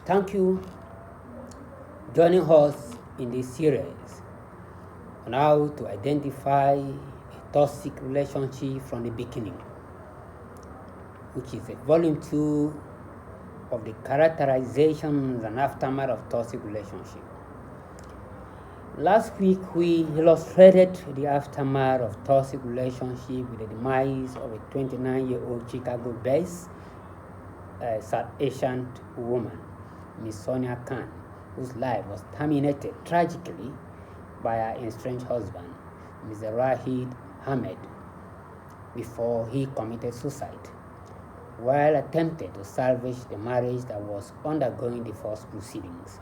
Thank you for joining us in this series on how to identify a toxic relationship from the beginning, which is a volume 2 of the characterizations and aftermath of toxic relationship. Last week we illustrated the aftermath of toxic relationship with the demise of a 29-year-old Chicago-based South Asian woman, Miss Sonia Khan, whose life was terminated tragically by her estranged husband, Mr. Rasheed Ahmad, before he committed suicide, while attempting to salvage the marriage that was undergoing divorce proceedings.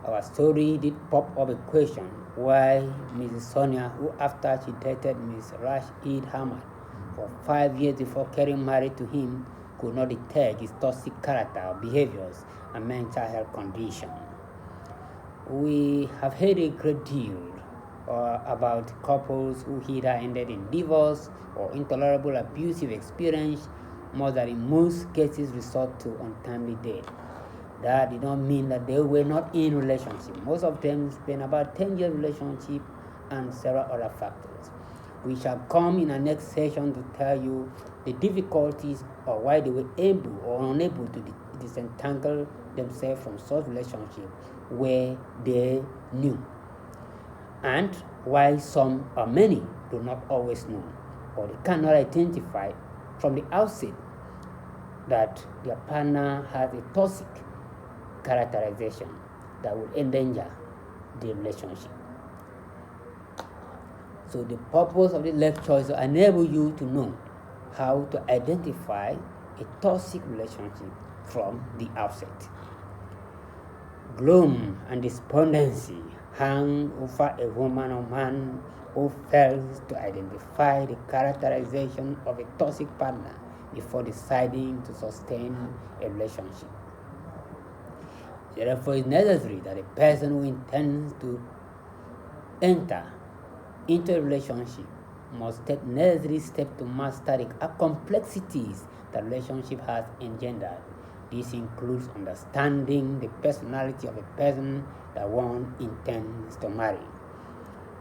Our story did pop up a question why Mrs. Sonia, who after she dated Mr. Rasheed Ahmad for 5 years before getting married to him, could not detect his toxic character, behaviors, and mental health condition. We have heard a great deal about couples who either ended in divorce or intolerable abusive experience, more than in most cases resort to untimely death. That did not mean that they were not in relationship. Most of them spent about 10-year relationship and several other factors. We shall come in our next session to tell you the difficulties or why they were able or unable to disentangle themselves from such relationship where they knew, and why some or many do not always know, or they cannot identify from the outset that their partner has a toxic characterization that will endanger the relationship. So the purpose of the lecture is to enable you to know how to identify a toxic relationship from the outset. Gloom and despondency hang over a woman or man who fails to identify the characterization of a toxic partner before deciding to sustain a relationship. Therefore, it's necessary that a person who intends to enter into a relationship must take necessary steps to master the complexities that relationship has engendered. This includes understanding the personality of a person that one intends to marry.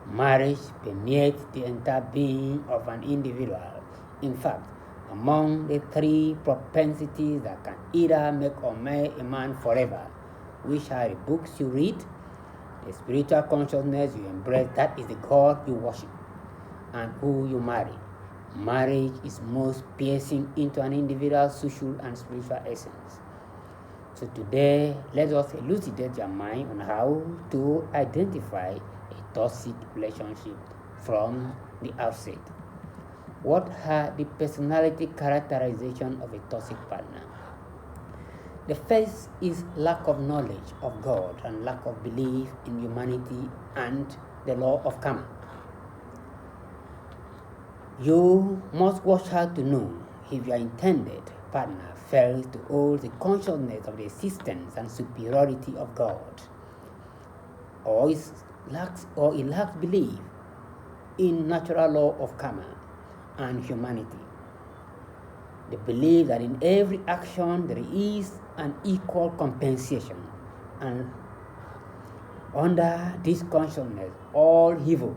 Marriage permeates the entire being of an individual. In fact, among the 3 propensities that can either make or mar a man forever, which are the books you read, the spiritual consciousness you embrace, that is the God you worship, and who you marry. Marriage is most piercing into an individual's social and spiritual essence. So today, let us elucidate your mind on how to identify a toxic relationship from the outset. What are the personality characterization of a toxic partner? The first is lack of knowledge of God and lack of belief in humanity and the law of karma. You must watch out to know if your intended partner fails to hold the consciousness of the existence and superiority of God, or it lacks belief in natural law of karma and humanity. The belief that in every action there is an equal compensation, and under this consciousness all evil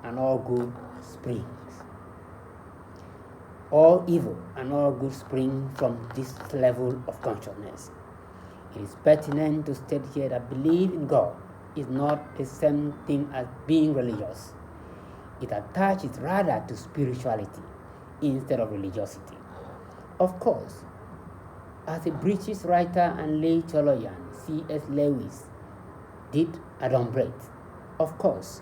and all good springs. All evil and all good spring from this level of consciousness. It is pertinent to state here that belief in God is not the same thing as being religious. It attaches rather to spirituality instead of religiosity. Of course, as a British writer and late theologian, C.S. Lewis did adumbrate, of course,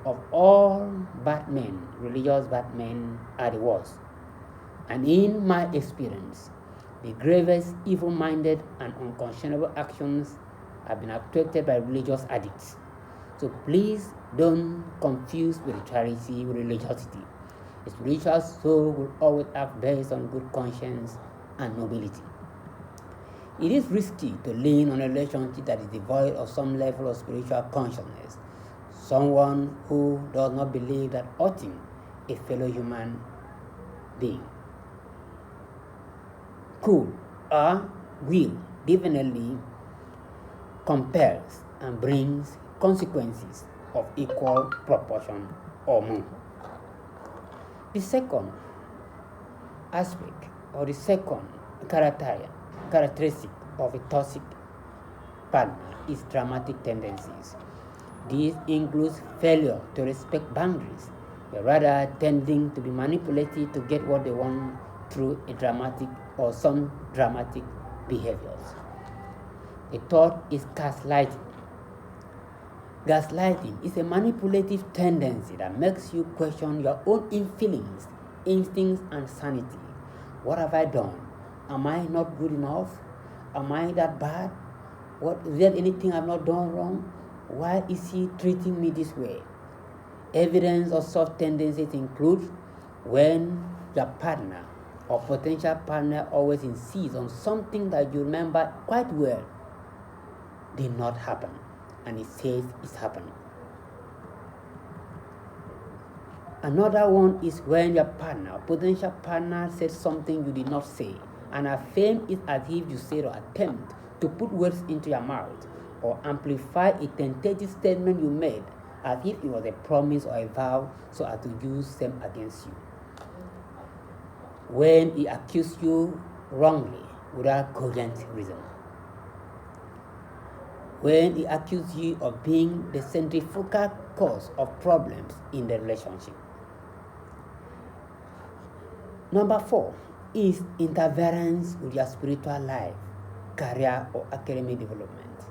of all bad men, religious bad men are the worst. And in my experience, the gravest evil-minded and unconscionable actions have been actuated by religious addicts. So please don't confuse spirituality with religiosity. A spiritual soul will always act based on good conscience and nobility. It is risky to lean on a relationship that is devoid of some level of spiritual consciousness. Someone who does not believe that hurting a fellow human being could or will definitely compels and brings consequences of equal proportion or more. The second aspect or the second characteristic of a toxic partner is dramatic tendencies. This includes failure to respect boundaries, but rather tending to be manipulated to get what they want through a dramatic or some dramatic behaviors. The third is gaslighting. Gaslighting is a manipulative tendency that makes you question your own feelings, instincts, and sanity. What have I done? Am I not good enough? Am I that bad? Is there anything I've not done wrong? Why is he treating me this way? Evidence of such tendencies include when your partner or potential partner always insists on something that you remember quite well did not happen, and it says it's happening. Another one is when your partner or potential partner says something you did not say and affirm it as if you said or attempt to put words into your mouth or amplify a tentative statement you made as if it was a promise or a vow so as to use them against you. When he accused you wrongly without cogent reason. When he accused you of being the centrifugal cause of problems in the relationship. Number 4 is interference with your spiritual life, career, or academic development.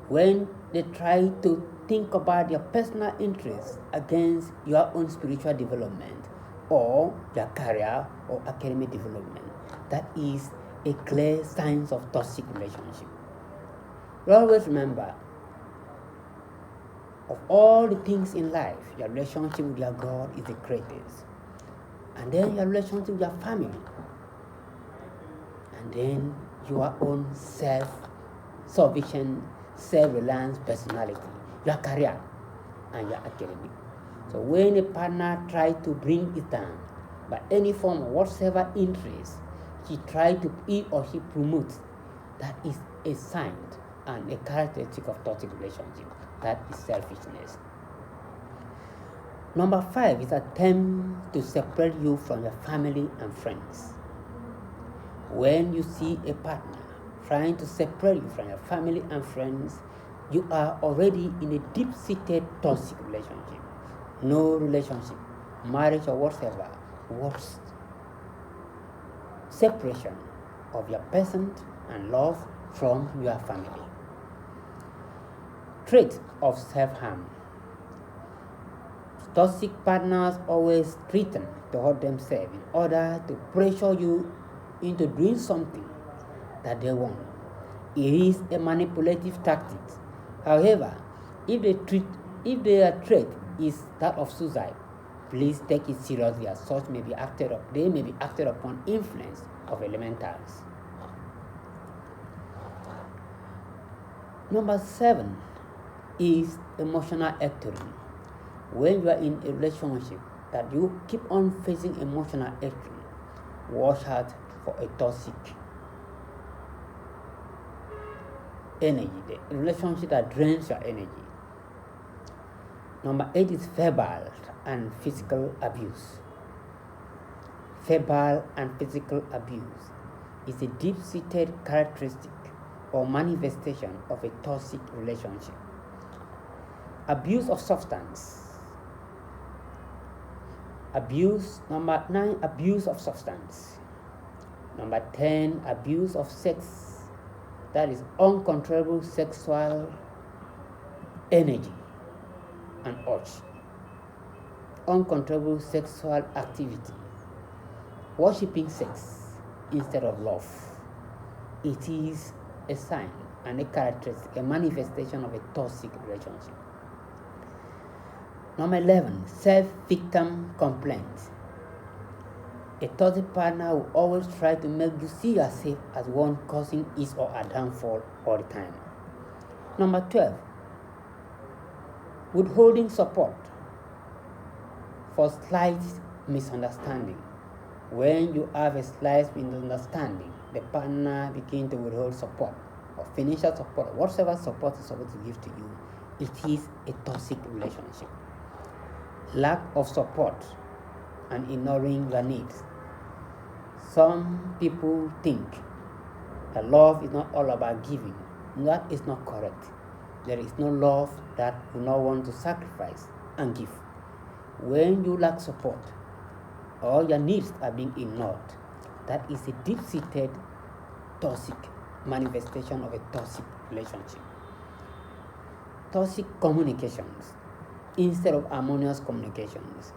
When they try to think about your personal interests against your own spiritual development or your career or academic development, that is a clear sign of toxic relationship. Always remember, of all the things in life, your relationship with your God is the greatest. And then your relationship with your family. And then your own self-sufficient, self-reliant personality, your career, and your academic. So when a partner tries to bring it down by any form of whatsoever interest, he or she promotes, that is a sign and a characteristic of toxic relationship. That is selfishness. Number 5 is attempt to separate you from your family and friends. When you see a partner trying to separate you from your family and friends, you are already in a deep-seated toxic relationship. No relationship, marriage or whatever, works. Separation of your person and love from your family. Trait of self-harm. Toxic partners always threaten to hurt themselves in order to pressure you into doing something that they want. It is a manipulative tactic. However, if their threat is that of suicide, please take it seriously, as such they may be acted upon influence of elementals. Number 7 is emotional acting. When you are in a relationship that you keep on facing emotional acting, watch out for a toxic energy, a relationship that drains your energy. Number 8 is verbal and physical abuse. Verbal and physical abuse is a deep-seated characteristic or manifestation of a toxic relationship. Abuse of substance. Number 9, abuse of substance. Number 10, abuse of sex. That is uncontrollable sexual energy and urge. Uncontrollable sexual activity. Worshipping sex instead of love. It is a sign and a characteristic, a manifestation of a toxic relationship. Number 11, self-victim complaints. A toxic partner will always try to make you see yourself as one causing his or her downfall all the time. Number 12, withholding support for slight misunderstanding. When you have a slight misunderstanding the partner begin to withhold support or financial support or whatever support is supposed to give to you, it is a toxic relationship. Lack of support and ignoring your needs. Some people think that love is not all about giving. That is not correct. There is no love that will not want to sacrifice and give. When you lack support, all your needs are being ignored. That is a deep-seated toxic manifestation of a toxic relationship. Toxic communications instead of harmonious communications,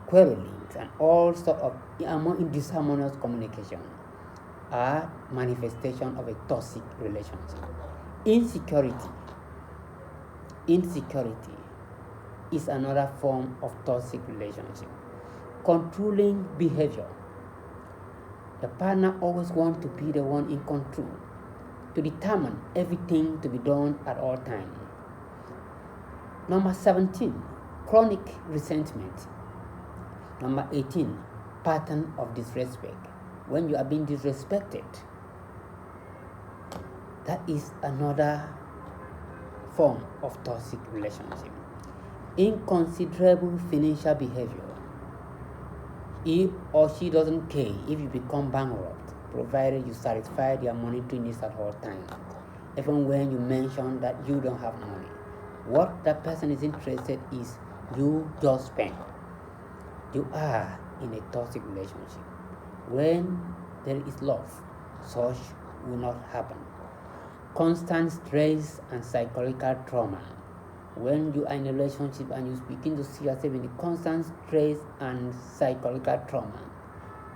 quarrelings, and all sorts of disharmonious communication are manifestation of a toxic relationship. Insecurity is another form of toxic relationship. Controlling behavior. The partner always wants to be the one in control, to determine everything to be done at all times. Number 17, chronic resentment. Number 18, pattern of disrespect. When you are being disrespected, that is another form of toxic relationship. Inconsiderable financial behavior. He or she doesn't care if you become bankrupt, provided you satisfy their monetary needs at all times, even when you mention that you don't have money. What that person is interested is you just spend. You are in a toxic relationship. When there is love, such will not happen. Constant stress and psychological trauma. When you are in a relationship and you begin to see yourself in a constant stress and psychological trauma,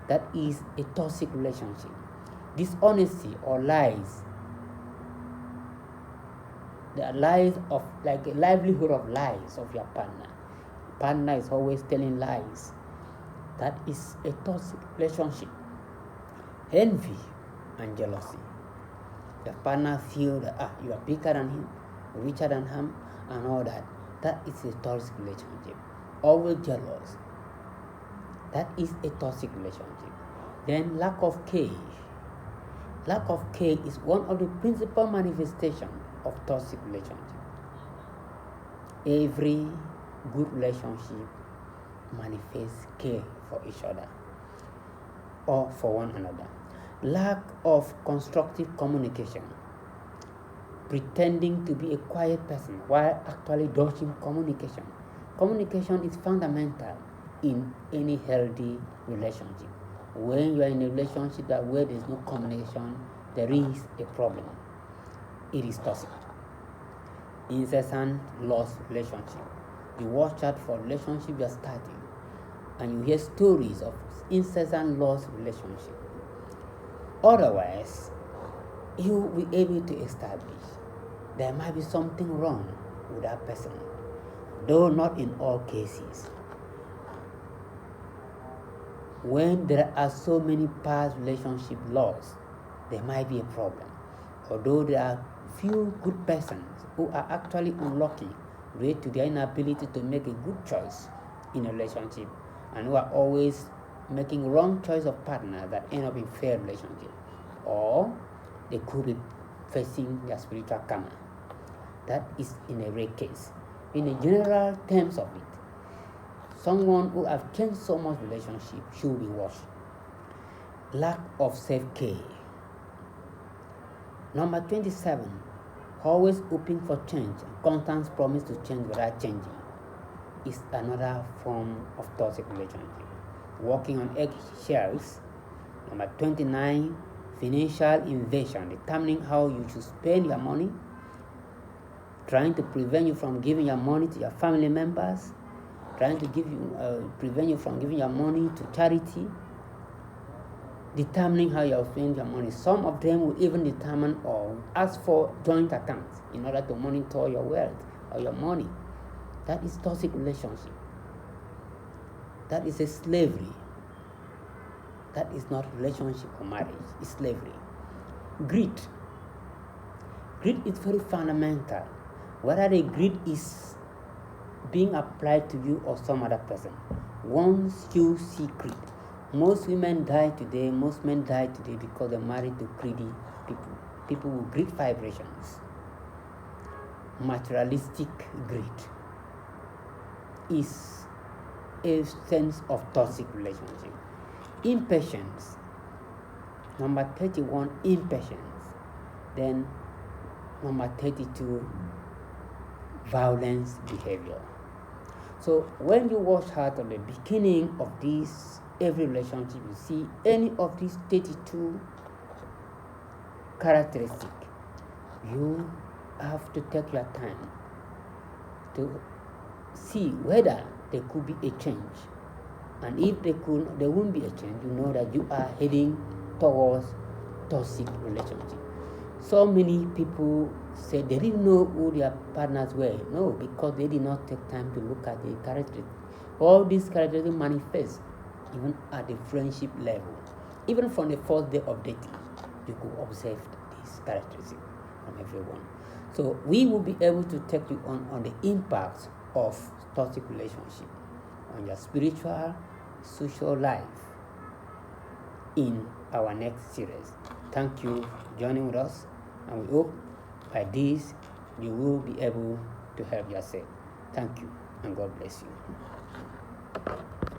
that is a toxic relationship. Dishonesty or lies, the lies of, like a livelihood of lies of your partner. Partner is always telling lies. That is a toxic relationship. Envy and jealousy. Your partner feels that you are bigger than him, richer than him, and all that. That is a toxic relationship. Always jealous. That is a toxic relationship. Then lack of care. Lack of care is one of the principal manifestations of toxic relationship. Every good relationship manifests care for each other or for one another. Lack of constructive communication. Pretending to be a quiet person while actually dodging communication. Communication is fundamental in any healthy relationship. When you are in a relationship where there is no communication, there is a problem. It is toxic. Incessant lost relationship. You watch out for relationship you are starting, and you hear stories of incessant lost relationship. Otherwise, you will be able to establish there might be something wrong with that person, though not in all cases. When there are so many past relationship lost, there might be a problem. Although there are few good persons who are actually unlucky due to their inability to make a good choice in a relationship, and who are always making wrong choice of partner that end up in failed relationship, or they could be facing their spiritual karma. That is in a rare case. In the general terms of it, someone who have changed so much relationship should be watched. Lack of self-care. Number 27, always hoping for change, constant promise to change without changing, is another form of toxic relationship. Walking on eggshells. Number 29, financial invasion, determining how you should spend your money, trying to prevent you from giving your money to your family members, trying to prevent you from giving your money to charity, determining how you spend your money. Some of them will even determine or ask for joint accounts in order to monitor your wealth or your money. That is toxic relationship. That is a slavery. That is not relationship or marriage. It's slavery. Greed. Greed is very fundamental. Whether the greed is being applied to you or some other person. Once you see greed, Most women die today, most men die today because they're married to greedy people. People with greed vibrations. Materialistic greed is a sense of toxic relationship. Impatience. Number 31, impatience. Then number 32, violence behavior. So when you watch out at the beginning of this every relationship, you see any of these 32 characteristics, you have to take your time to see whether there could be a change. And if there won't be a change, you know that you are heading towards toxic relationship. So many people say they didn't know who their partners were. No, because they did not take time to look at the characteristics. All these characteristics manifest even at the friendship level. Even from the first day of dating, you could observe these characteristics from everyone. So we will be able to take you on the impact of toxic relationship on your spiritual, social life in our next series. Thank you for joining with us, and we hope by this you will be able to help yourself. Thank you, and God bless you.